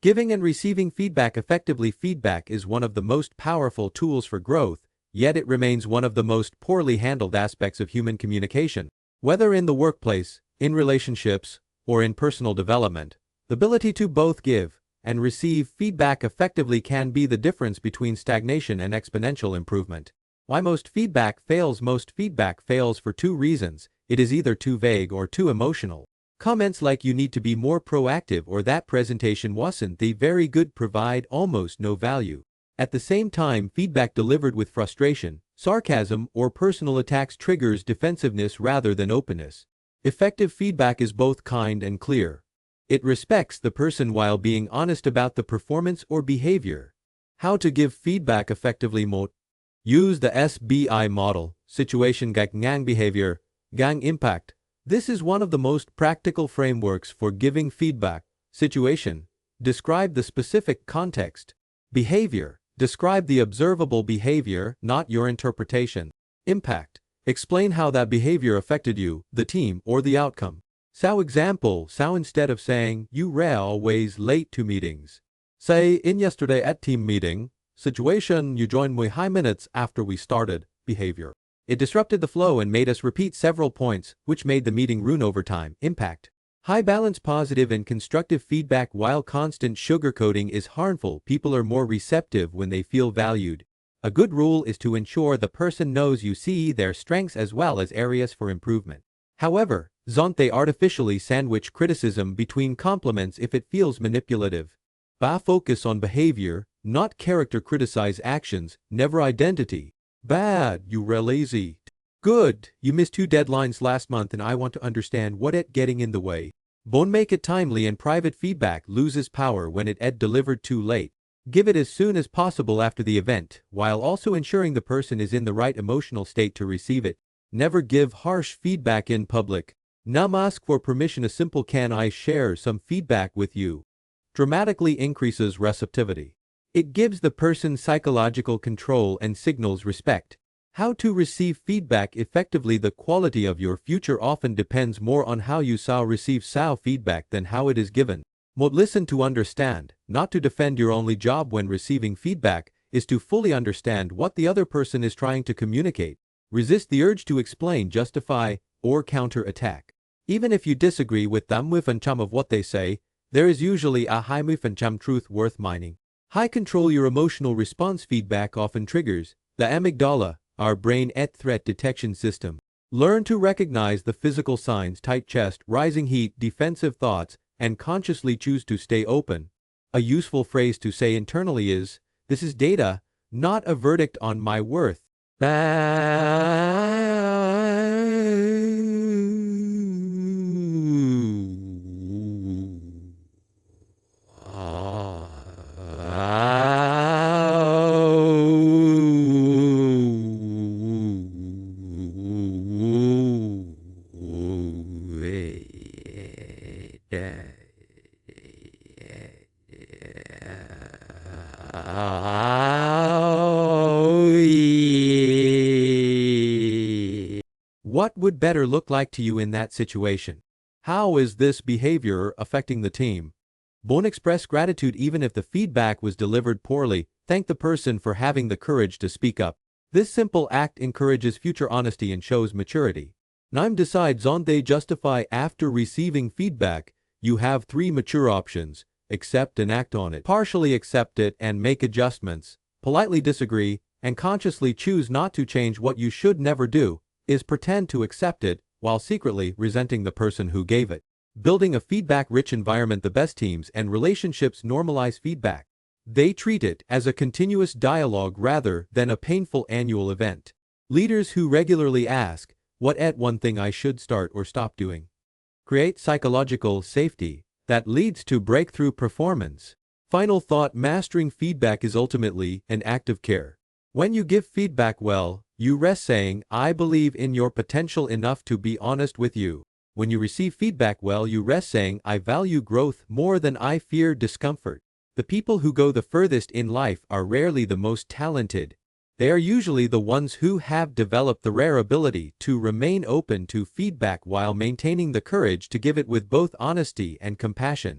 Giving and receiving feedback effectively. Feedback is one of the most powerful tools for growth, yet it remains one of the most poorly handled aspects of human communication. Whether in the workplace, in relationships, or in personal development, the ability to both give and receive feedback effectively can be the difference between stagnation and exponential improvement. Why most feedback fails? Most feedback fails for two reasons. It is either too vague or too emotional. Comments like "you need to be more proactive" or "that presentation wasn't the very good" provide almost no value. At the same time, feedback delivered with frustration, sarcasm, or personal attacks triggers defensiveness rather than openness. Effective feedback is both kind and clear. It respects the person while being honest about the performance or behavior. How to give feedback effectively? Use the SBI model: situation, ngang behavior, gang impact. This is one of the most practical frameworks for giving feedback. Situation: describe the specific context. Behavior: describe the observable behavior, not your interpretation. Impact: explain how that behavior affected you, the team, or the outcome. So example, so instead of saying "you were always late to meetings," say "in yesterday at team meeting, situation, you joined me 5 minutes after we started." Behavior: it disrupted the flow and made us repeat several points, which made the meeting run over time. Impact: high balance positive and constructive feedback. While constant sugarcoating is harmful, people are more receptive when they feel valued. A good rule is to ensure the person knows you see their strengths as well as areas for improvement. However, don't they artificially sandwich criticism between compliments if it feels manipulative. Focus on behavior, not character. Criticize actions, never identity. Bad, you were lazy. Good, you missed 2 deadlines last month and I want to understand what it getting in the way. Don't make it timely, and private feedback loses power when it delivered too late. Give it as soon as possible after the event, while also ensuring the person is in the right emotional state to receive it. Never give harsh feedback in public. Ask for permission. A simple "can I share some feedback with you?" dramatically increases receptivity. It gives the person psychological control and signals respect. How to receive feedback effectively? The quality of your future often depends more on how you receive feedback than how it is given. Listen to understand, not to defend. Your only job when receiving feedback is to fully understand what the other person is trying to communicate. Resist the urge to explain, justify, or counter-attack. Even if you disagree with them of what they say, there is usually a high truth worth mining. High control your emotional response. Feedback often triggers the amygdala, our brain threat detection system. Learn to recognize the physical signs: tight chest, rising heat, defensive thoughts, and consciously choose to stay open. A useful phrase to say internally is, "This is data, not a verdict on my worth." What would better look like to you in that situation? How is this behavior affecting the team? Express gratitude even if the feedback was delivered poorly. Thank the person for having the courage to speak up. This simple act encourages future honesty and shows maturity. Decide don't they justify. After receiving feedback, you have 3 mature options: accept and act on it, partially accept it and make adjustments, politely disagree, and consciously choose not to change. What you should never do is pretend to accept it while secretly resenting the person who gave it. Building a feedback-rich environment. The best teams and relationships normalize feedback. They treat it as a continuous dialogue rather than a painful annual event. Leaders who regularly ask, "What one thing I should start or stop doing?" create psychological safety that leads to breakthrough performance. Final thought: mastering feedback is ultimately an act of care. When you give feedback well, you rest saying, "I believe in your potential enough to be honest with you." When you receive feedback well, you rest saying, "I value growth more than I fear discomfort." The people who go the furthest in life are rarely the most talented. They are usually the ones who have developed the rare ability to remain open to feedback while maintaining the courage to give it with both honesty and compassion.